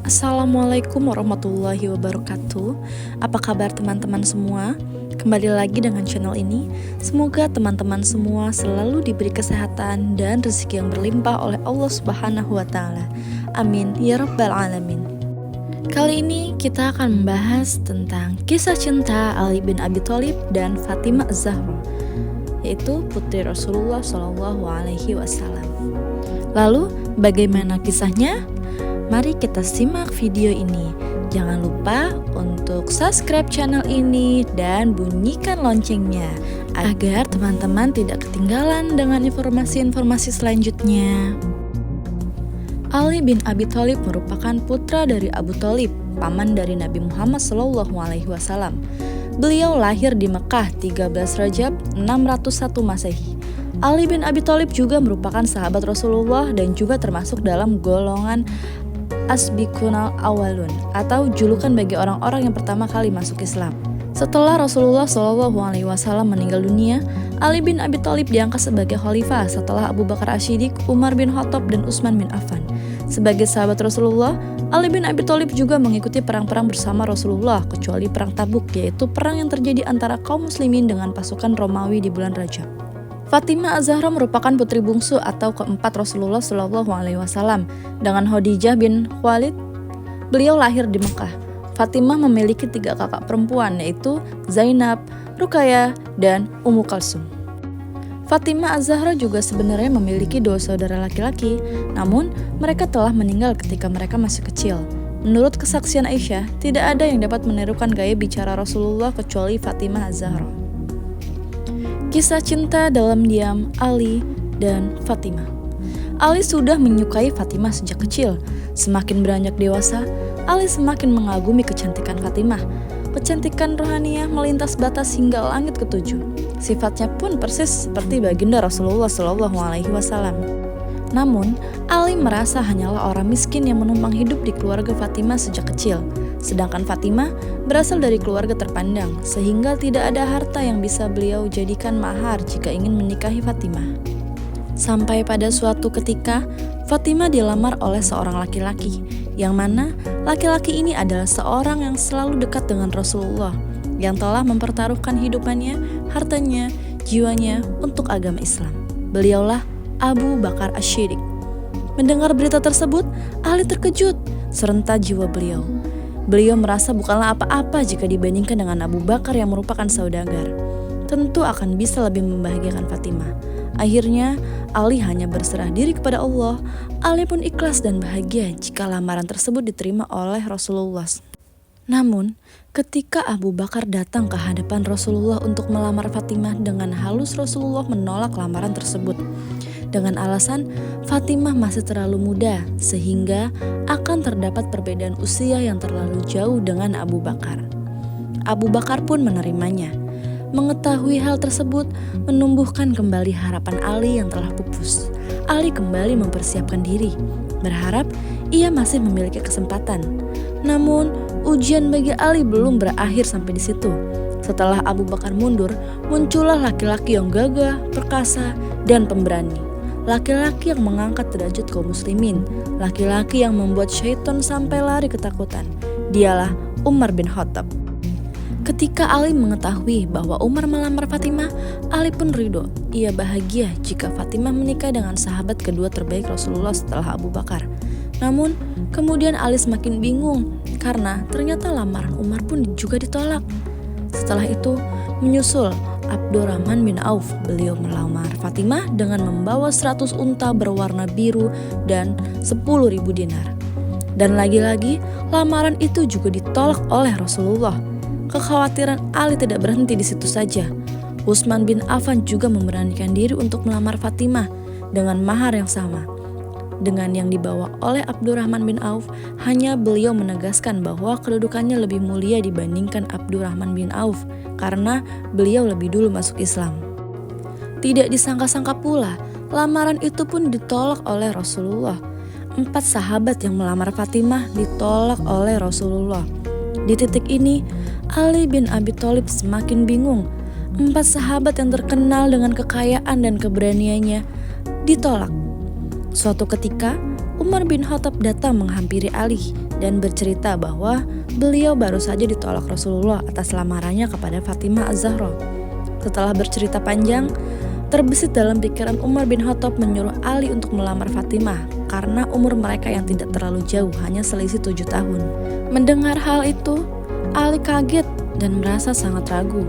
Assalamualaikum warahmatullahi wabarakatuh. Apa kabar teman-teman semua? Kembali lagi dengan channel ini. Semoga teman-teman semua selalu diberi kesehatan dan rezeki yang berlimpah oleh Allah Subhanahu wa taala. Amin ya rabbal alamin. Kali ini kita akan membahas tentang kisah cinta Ali bin Abi Thalib dan Fatimah Az-Zahra, yaitu putri Rasulullah Shallallahu alaihi wasallam. Lalu, bagaimana kisahnya? Mari kita simak video ini. Jangan lupa untuk subscribe channel ini dan bunyikan loncengnya agar teman-teman tidak ketinggalan dengan informasi-informasi selanjutnya. Ali bin Abi Thalib merupakan putra dari Abu Thalib, paman dari Nabi Muhammad SAW. Beliau lahir di Mekah 13 Rajab 601 Masehi. Ali bin Abi Thalib juga merupakan sahabat Rasulullah dan juga termasuk dalam golongan Asbiqunal Awalun atau julukan bagi orang-orang yang pertama kali masuk Islam. Setelah Rasulullah SAW meninggal dunia, Ali bin Abi Thalib diangkat sebagai khalifah setelah Abu Bakar As-Siddiq, Umar bin Khattab, dan Utsman bin Affan. Sebagai sahabat Rasulullah, Ali bin Abi Thalib juga mengikuti perang-perang bersama Rasulullah, kecuali perang Tabuk, yaitu perang yang terjadi antara kaum muslimin dengan pasukan Romawi di bulan Rajab. Fatimah Az-Zahra merupakan putri bungsu atau keempat Rasulullah SAW. Dengan Khadijah bin Khuwailid, beliau lahir di Mekah. Fatimah memiliki 3 kakak perempuan, yaitu Zainab, Ruqayyah, dan Ummu Kalsum. Fatimah Az-Zahra juga sebenarnya memiliki 2 saudara laki-laki, namun mereka telah meninggal ketika mereka masih kecil. Menurut kesaksian Aisyah, tidak ada yang dapat menirukan gaya bicara Rasulullah kecuali Fatimah Az-Zahra. Kisah cinta dalam diam Ali dan Fatimah. Ali sudah menyukai Fatimah sejak kecil. Semakin beranjak dewasa, Ali semakin mengagumi kecantikan Fatimah. Kecantikan rohaniah melintas batas hingga langit ketujuh. Sifatnya pun persis seperti baginda Rasulullah SAW. Namun, Ali merasa hanyalah orang miskin yang menumpang hidup di keluarga Fatimah sejak kecil. Sedangkan Fatimah berasal dari keluarga terpandang, sehingga tidak ada harta yang bisa beliau jadikan mahar jika ingin menikahi Fatimah. Sampai pada suatu ketika, Fatimah dilamar oleh seorang laki-laki, yang mana laki-laki ini adalah seorang yang selalu dekat dengan Rasulullah, yang telah mempertaruhkan hidupannya, hartanya, jiwanya untuk agama Islam. Beliaulah Abu Bakar As-Siddiq. Mendengar berita tersebut, Ali terkejut serta jiwa beliau. Beliau merasa bukanlah apa-apa jika dibandingkan dengan Abu Bakar yang merupakan saudagar. Tentu akan bisa lebih membahagiakan Fatimah. Akhirnya, Ali hanya berserah diri kepada Allah. Ali pun ikhlas dan bahagia jika lamaran tersebut diterima oleh Rasulullah. Namun, ketika Abu Bakar datang ke hadapan Rasulullah untuk melamar Fatimah, dengan halus Rasulullah menolak lamaran tersebut. Dengan alasan Fatimah masih terlalu muda sehingga akan terdapat perbedaan usia yang terlalu jauh dengan Abu Bakar. Abu Bakar pun menerimanya. Mengetahui hal tersebut menumbuhkan kembali harapan Ali yang telah pupus. Ali kembali mempersiapkan diri, berharap ia masih memiliki kesempatan. Namun, ujian bagi Ali belum berakhir sampai di situ. Setelah Abu Bakar mundur, muncullah laki-laki yang gagah, perkasa, dan pemberani. Laki-laki yang mengangkat derajat kaum muslimin, laki-laki yang membuat syaitan sampai lari ketakutan. Dialah Umar bin Khattab. Ketika Ali mengetahui bahwa Umar melamar Fatimah, Ali pun ridho. Ia bahagia jika Fatimah menikah dengan sahabat kedua terbaik Rasulullah setelah Abu Bakar. Namun, kemudian Ali semakin bingung karena ternyata lamaran Umar pun juga ditolak. Setelah itu, menyusul Abdurrahman bin Auf. Beliau melamar Fatimah dengan membawa 100 unta berwarna biru dan 10.000 dinar. Dan lagi-lagi, lamaran itu juga ditolak oleh Rasulullah. Kekhawatiran Ali tidak berhenti di situ saja. Utsman bin Affan juga memberanikan diri untuk melamar Fatimah dengan mahar yang sama dengan yang dibawa oleh Abdurrahman bin Auf. Hanya beliau menegaskan bahwa kedudukannya lebih mulia dibandingkan Abdurrahman bin Auf karena beliau lebih dulu masuk Islam. Tidak disangka-sangka pula, lamaran itu pun ditolak oleh Rasulullah. 4 sahabat yang melamar Fatimah ditolak oleh Rasulullah. Di titik ini, Ali bin Abi Thalib semakin bingung. 4 sahabat yang terkenal dengan kekayaan dan keberaniannya ditolak. Suatu ketika, Umar bin Khattab datang menghampiri Ali dan bercerita bahwa beliau baru saja ditolak Rasulullah atas lamarannya kepada Fatimah Az-Zahra. Setelah bercerita panjang, terbesit dalam pikiran Umar bin Khattab menyuruh Ali untuk melamar Fatimah karena umur mereka yang tidak terlalu jauh, hanya selisih 7 tahun. Mendengar hal itu, Ali kaget dan merasa sangat ragu.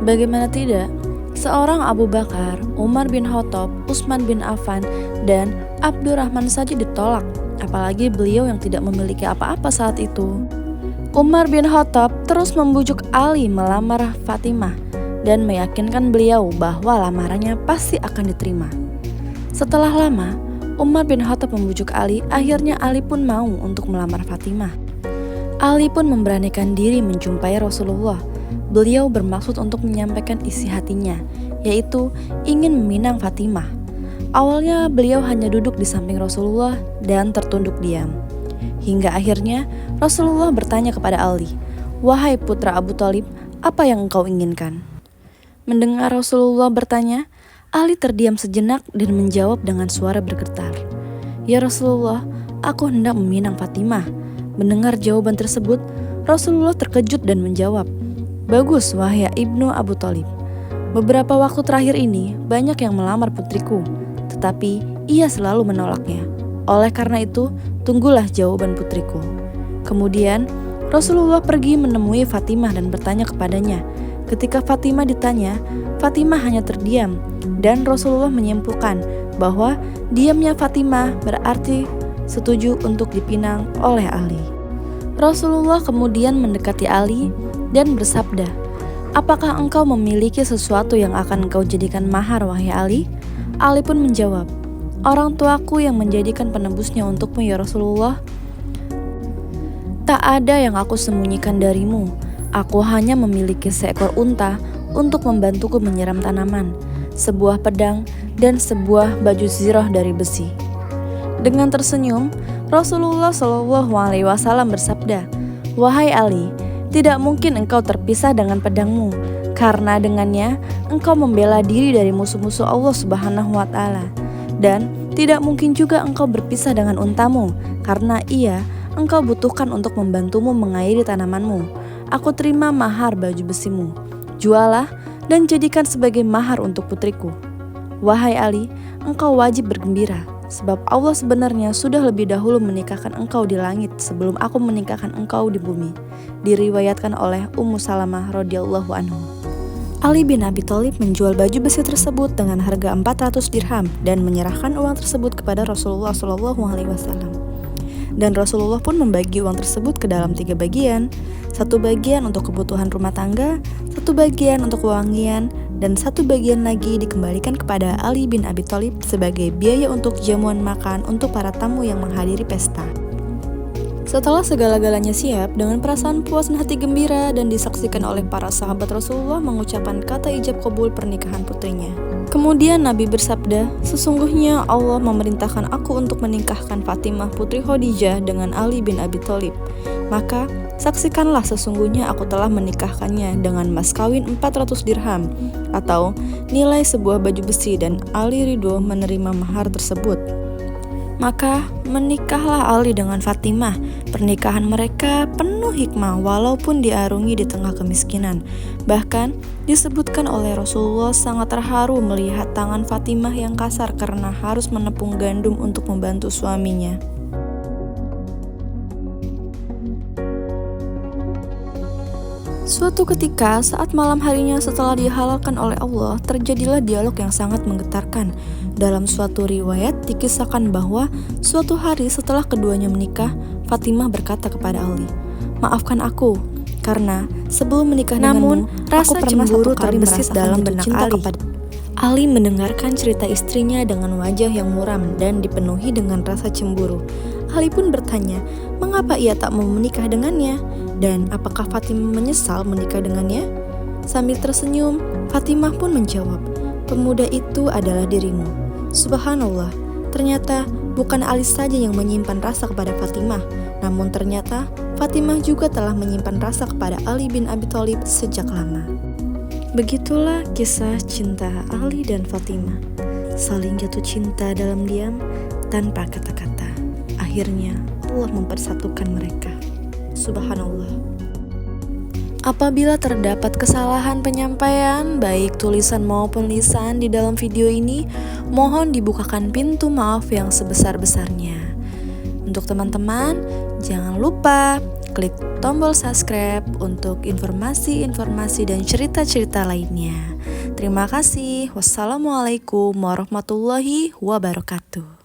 Bagaimana tidak? Seorang Abu Bakar, Umar bin Khattab, Utsman bin Affan, dan Abdurrahman saja ditolak, apalagi beliau yang tidak memiliki apa-apa saat itu. Umar bin Khattab terus membujuk Ali melamar Fatimah dan meyakinkan beliau bahwa lamarannya pasti akan diterima. Setelah lama, Umar bin Khattab membujuk Ali, akhirnya Ali pun mau untuk melamar Fatimah. Ali pun memberanikan diri menjumpai Rasulullah. Beliau bermaksud untuk menyampaikan isi hatinya, yaitu ingin meminang Fatimah. Awalnya beliau hanya duduk di samping Rasulullah dan tertunduk diam. Hingga akhirnya Rasulullah bertanya kepada Ali, "Wahai putra Abu Thalib, apa yang engkau inginkan?" Mendengar Rasulullah bertanya, Ali terdiam sejenak dan menjawab dengan suara bergetar, "Ya Rasulullah, aku hendak meminang Fatimah." Mendengar jawaban tersebut, Rasulullah terkejut dan menjawab, "Bagus, wahai Ibnu Abu Thalib. Beberapa waktu terakhir ini banyak yang melamar putriku, tetapi ia selalu menolaknya. Oleh karena itu, tunggulah jawaban putriku." Kemudian, Rasulullah pergi menemui Fatimah dan bertanya kepadanya. Ketika Fatimah ditanya, Fatimah hanya terdiam, dan Rasulullah menyimpulkan bahwa diamnya Fatimah berarti setuju untuk dipinang oleh Ali. Rasulullah kemudian mendekati Ali dan bersabda, "Apakah engkau memiliki sesuatu yang akan engkau jadikan mahar, wahai Ali?" Ali pun menjawab, "Orang tuaku yang menjadikan penebusnya untukmu, ya Rasulullah. Tak ada yang aku sembunyikan darimu. Aku hanya memiliki seekor unta untuk membantuku menyiram tanaman, sebuah pedang, dan sebuah baju zirah dari besi." Dengan tersenyum, Rasulullah SAW bersabda, "Wahai Ali, tidak mungkin engkau terpisah dengan pedangmu, karena dengannya engkau membela diri dari musuh-musuh Allah Subhanahu wa Ta'ala. Dan tidak mungkin juga engkau berpisah dengan untamu, karena ia engkau butuhkan untuk membantumu mengairi tanamanmu. Aku terima mahar baju besimu. Jualah dan jadikan sebagai mahar untuk putriku. Wahai Ali, engkau wajib bergembira, sebab Allah sebenarnya sudah lebih dahulu menikahkan engkau di langit sebelum aku menikahkan engkau di bumi." Diriwayatkan oleh Ummu Salamah radhiyallahu anhu. Ali bin Abi Thalib menjual baju besi tersebut dengan harga 400 dirham dan menyerahkan uang tersebut kepada Rasulullah SAW. Dan Rasulullah pun membagi uang tersebut ke dalam 3 bagian. 1 bagian untuk kebutuhan rumah tangga, 1 bagian untuk wewangian, dan 1 bagian lagi dikembalikan kepada Ali bin Abi Thalib sebagai biaya untuk jamuan makan untuk para tamu yang menghadiri pesta. Setelah segala-galanya siap, dengan perasaan puas dan hati gembira dan disaksikan oleh para sahabat, Rasulullah mengucapkan kata ijab kabul pernikahan putrinya. Kemudian Nabi bersabda, "Sesungguhnya Allah memerintahkan aku untuk menikahkan Fatimah putri Khadijah dengan Ali bin Abi Thalib. Maka saksikanlah sesungguhnya aku telah menikahkannya dengan mas kawin 400 dirham atau nilai sebuah baju besi, dan Ali ridho menerima mahar tersebut." Maka menikahlah Ali dengan Fatimah. Pernikahan mereka penuh hikmah walaupun diarungi di tengah kemiskinan. Bahkan disebutkan oleh Rasulullah sangat terharu melihat tangan Fatimah yang kasar karena harus menepung gandum untuk membantu suaminya. Suatu ketika, saat malam harinya setelah dihalalkan oleh Allah, terjadilah dialog yang sangat menggetarkan. Dalam suatu riwayat dikisahkan bahwa suatu hari setelah keduanya menikah, Fatimah berkata kepada Ali, "Maafkan aku, karena sebelum menikah denganmu, rasa cemburu terbesit dalam benak Ali." Ali mendengarkan cerita istrinya dengan wajah yang muram dan dipenuhi dengan rasa cemburu. Ali pun bertanya, mengapa ia tak mau menikah dengannya? Dan apakah Fatimah menyesal menikah dengannya? Sambil tersenyum, Fatimah pun menjawab, "Pemuda itu adalah dirimu." Subhanallah, ternyata bukan Ali saja yang menyimpan rasa kepada Fatimah, namun ternyata Fatimah juga telah menyimpan rasa kepada Ali bin Abi Thalib sejak lama. Begitulah kisah cinta Ali dan Fatimah, saling jatuh cinta dalam diam tanpa kata-kata. akhirnya Allah mempersatukan mereka. Subhanallah. Apabila terdapat kesalahan penyampaian, baik tulisan maupun lisan di dalam video ini, mohon dibukakan pintu maaf yang sebesar-besarnya. Untuk teman-teman, jangan lupa klik tombol subscribe untuk informasi-informasi dan cerita-cerita lainnya. Terima kasih. Wassalamualaikum warahmatullahi wabarakatuh.